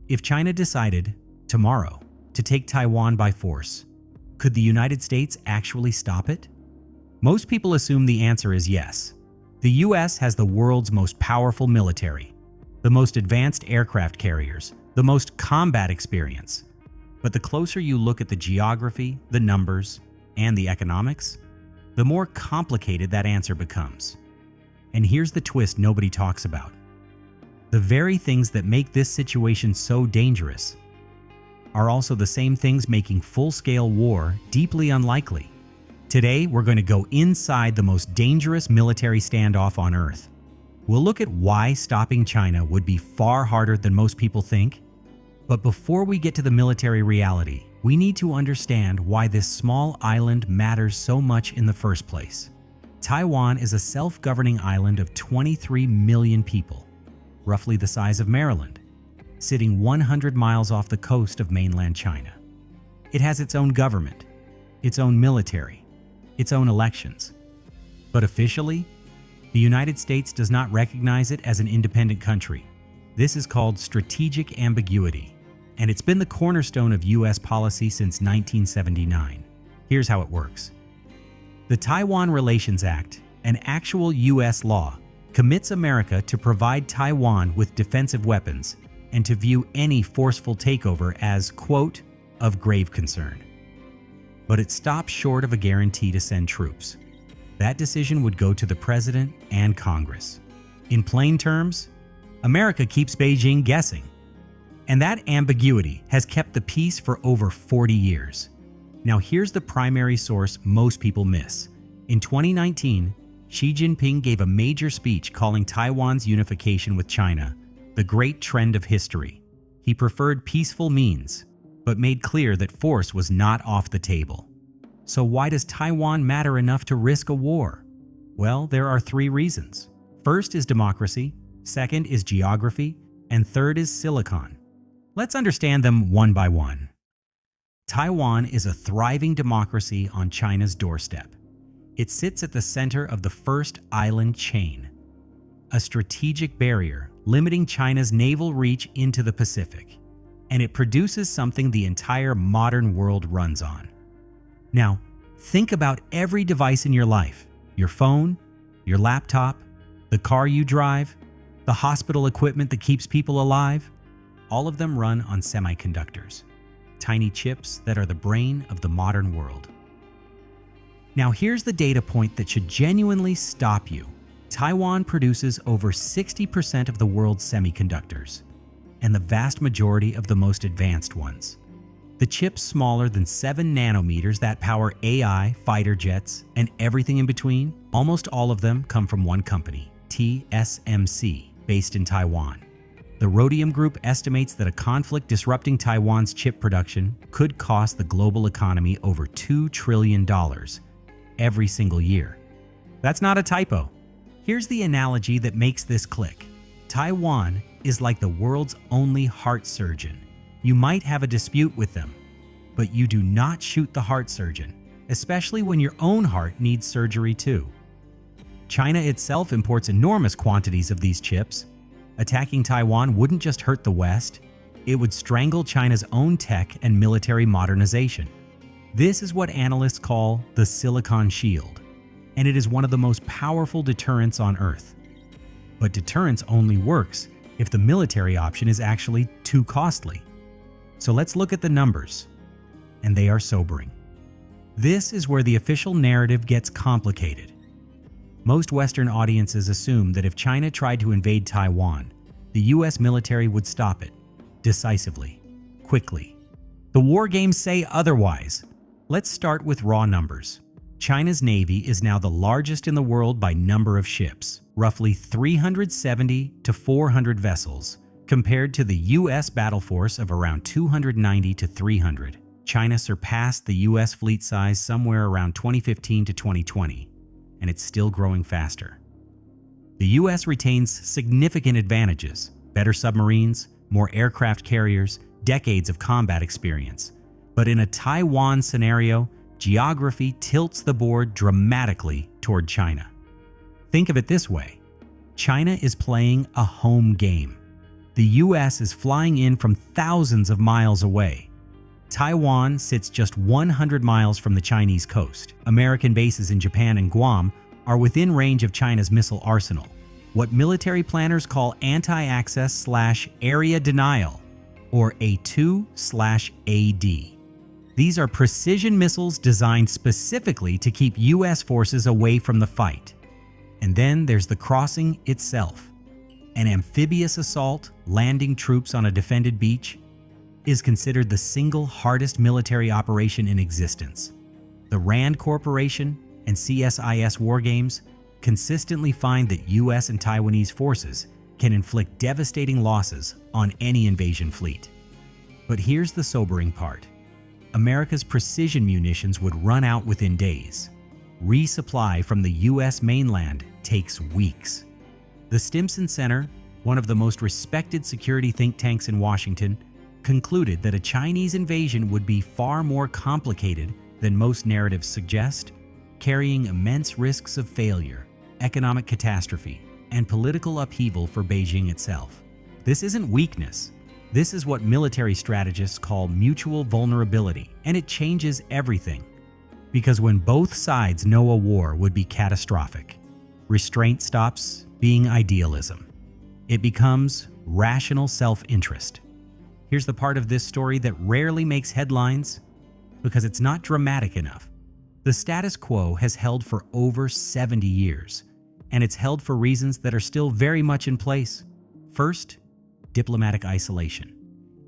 If China decided, tomorrow, to take Taiwan by force, could the United States actually stop it? Most people assume the answer is yes. The US has the world's most powerful military, the most advanced aircraft carriers, the most combat experience. But the closer you look at the geography, the numbers, and the economics, the more complicated that answer becomes. And here's the twist nobody talks about. The very things that make this situation so dangerous are also the same things making full-scale war deeply unlikely. Today, we're going to go inside the most dangerous military standoff on Earth. We'll look at why stopping China would be far harder than most people think. But before we get to the military reality, we need to understand why this small island matters so much in the first place. Taiwan is a self-governing island of 23 million people, roughly the size of Maryland, sitting 100 miles off the coast of mainland China. It has its own government, its own military, its own elections. But officially, the United States does not recognize it as an independent country. This is called strategic ambiguity, and it's been the cornerstone of US policy since 1979. Here's how it works. The Taiwan Relations Act, an actual US law, commits America to provide Taiwan with defensive weapons and to view any forceful takeover as, quote, of grave concern. But it stops short of a guarantee to send troops. That decision would go to the President and Congress. In plain terms, America keeps Beijing guessing. And that ambiguity has kept the peace for over 40 years. Now here's the primary source most people miss. In 2019, Xi Jinping gave a major speech calling Taiwan's unification with China the great trend of history. He preferred peaceful means, but made clear that force was not off the table. So why does Taiwan matter enough to risk a war? Well, there are three reasons. First is democracy, second is geography, and third is silicon. Let's understand them one by one. Taiwan is a thriving democracy on China's doorstep. It sits at the center of the first island chain, a strategic barrier limiting China's naval reach into the Pacific, and it produces something the entire modern world runs on. Now, think about every device in your life: your phone, your laptop, the car you drive, the hospital equipment that keeps people alive. All of them run on semiconductors, tiny chips that are the brain of the modern world. Now here's the data point that should genuinely stop you. Taiwan produces over 60% of the world's semiconductors, and the vast majority of the most advanced ones. The chips smaller than 7 nanometers that power AI, fighter jets, and everything in between, almost all of them come from one company, TSMC, based in Taiwan. The Rhodium Group estimates that a conflict disrupting Taiwan's chip production could cost the global economy over $2 trillion every single year. That's not a typo. Here's the analogy that makes this click. Taiwan is like the world's only heart surgeon. You might have a dispute with them, but you do not shoot the heart surgeon, especially when your own heart needs surgery too. China itself imports enormous quantities of these chips. Attacking Taiwan wouldn't just hurt the West, it would strangle China's own tech and military modernization. This is what analysts call the Silicon Shield, and it is one of the most powerful deterrents on Earth. But deterrence only works if the military option is actually too costly. So let's look at the numbers, and they are sobering. This is where the official narrative gets complicated. Most Western audiences assume that if China tried to invade Taiwan, the US military would stop it, decisively, quickly. The war games say otherwise. Let's start with raw numbers. China's Navy is now the largest in the world by number of ships, roughly 370 to 400 vessels, compared to the US battle force of around 290 to 300. China surpassed the US fleet size somewhere around 2015 to 2020. And it's still growing faster. The US retains significant advantages: better submarines, more aircraft carriers, decades of combat experience. But in a Taiwan scenario, geography tilts the board dramatically toward China. Think of it this way: China is playing a home game. The US is flying in from thousands of miles away. Taiwan sits just 100 miles from the Chinese coast. American bases in Japan and Guam are within range of China's missile arsenal, what military planners call anti-access/area denial, or A2/AD. These are precision missiles designed specifically to keep US forces away from the fight. And then there's the crossing itself. An amphibious assault, landing troops on a defended beach, is considered the single hardest military operation in existence. The RAND Corporation and CSIS wargames consistently find that US and Taiwanese forces can inflict devastating losses on any invasion fleet. But here's the sobering part. America's precision munitions would run out within days. Resupply from the US mainland takes weeks. The Stimson Center, one of the most respected security think tanks in Washington, concluded that a Chinese invasion would be far more complicated than most narratives suggest, carrying immense risks of failure, economic catastrophe, and political upheaval for Beijing itself. This isn't weakness. This is what military strategists call mutual vulnerability, and it changes everything. Because when both sides know a war would be catastrophic, restraint stops being idealism. It becomes rational self-interest. Here's the part of this story that rarely makes headlines because it's not dramatic enough. The status quo has held for over 70 years, and it's held for reasons that are still very much in place. First, diplomatic isolation.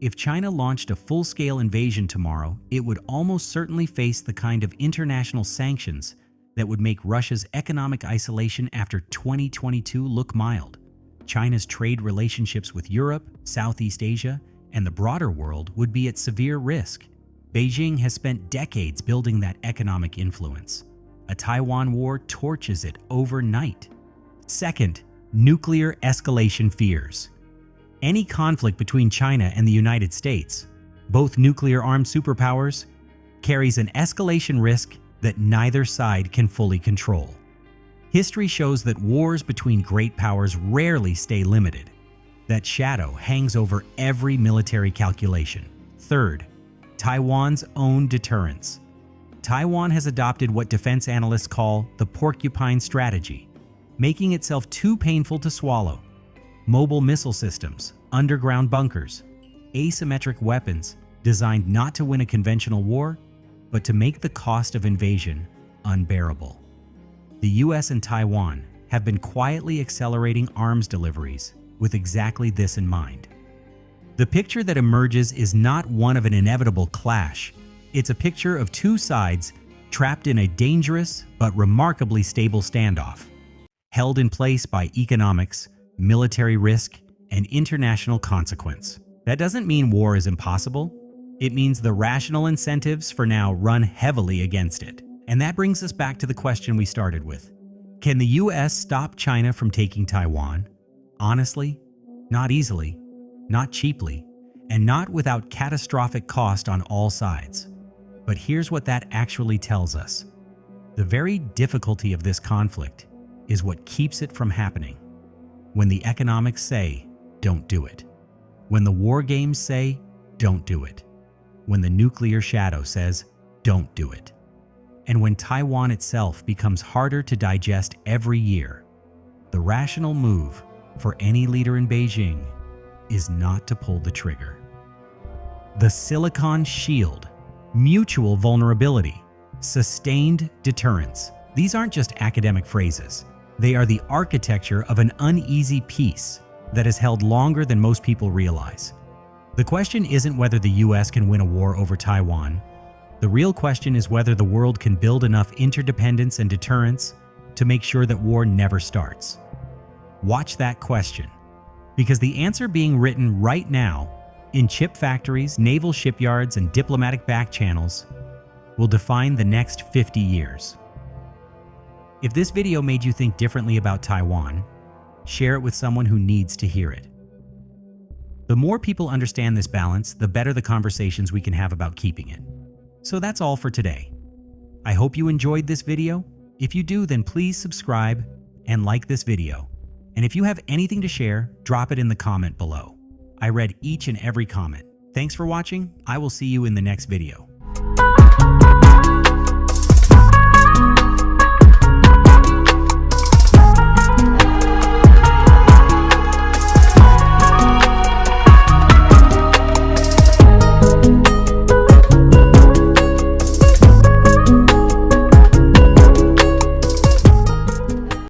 If China launched a full-scale invasion tomorrow, it would almost certainly face the kind of international sanctions that would make Russia's economic isolation after 2022 look mild. China's trade relationships with Europe, Southeast Asia, and the broader world would be at severe risk. Beijing has spent decades building that economic influence. A Taiwan war torches it overnight. Second, nuclear escalation fears. Any conflict between China and the United States, both nuclear-armed superpowers, carries an escalation risk that neither side can fully control. History shows that wars between great powers rarely stay limited. That shadow hangs over every military calculation. Third, Taiwan's own deterrence. Taiwan has adopted what defense analysts call the porcupine strategy, making itself too painful to swallow. Mobile missile systems, underground bunkers, asymmetric weapons designed not to win a conventional war, but to make the cost of invasion unbearable. The US and Taiwan have been quietly accelerating arms deliveries with exactly this in mind. The picture that emerges is not one of an inevitable clash. It's a picture of two sides trapped in a dangerous but remarkably stable standoff, held in place by economics, military risk, and international consequence. That doesn't mean war is impossible. It means the rational incentives for now run heavily against it. And that brings us back to the question we started with. Can the US stop China from taking Taiwan? Honestly, not easily, not cheaply, and not without catastrophic cost on all sides. But here's what that actually tells us. The very difficulty of this conflict is what keeps it from happening. When the economics say, don't do it. When the war games say, don't do it. When the nuclear shadow says, don't do it. And when Taiwan itself becomes harder to digest every year, the rational move for any leader in Beijing is not to pull the trigger. The Silicon Shield, mutual vulnerability, sustained deterrence. These aren't just academic phrases. They are the architecture of an uneasy peace that has held longer than most people realize. The question isn't whether the US can win a war over Taiwan. The real question is whether the world can build enough interdependence and deterrence to make sure that war never starts. Watch that question, because the answer being written right now in chip factories, naval shipyards, and diplomatic back channels will define the next 50 years. If this video made you think differently about Taiwan, share it with someone who needs to hear it. The more people understand this balance, the better the conversations we can have about keeping it. So that's all for today. I hope you enjoyed this video. If you do, then please subscribe and like this video. And if you have anything to share, drop it in the comment below. I read each and every comment. Thanks for watching. I will see you in the next video.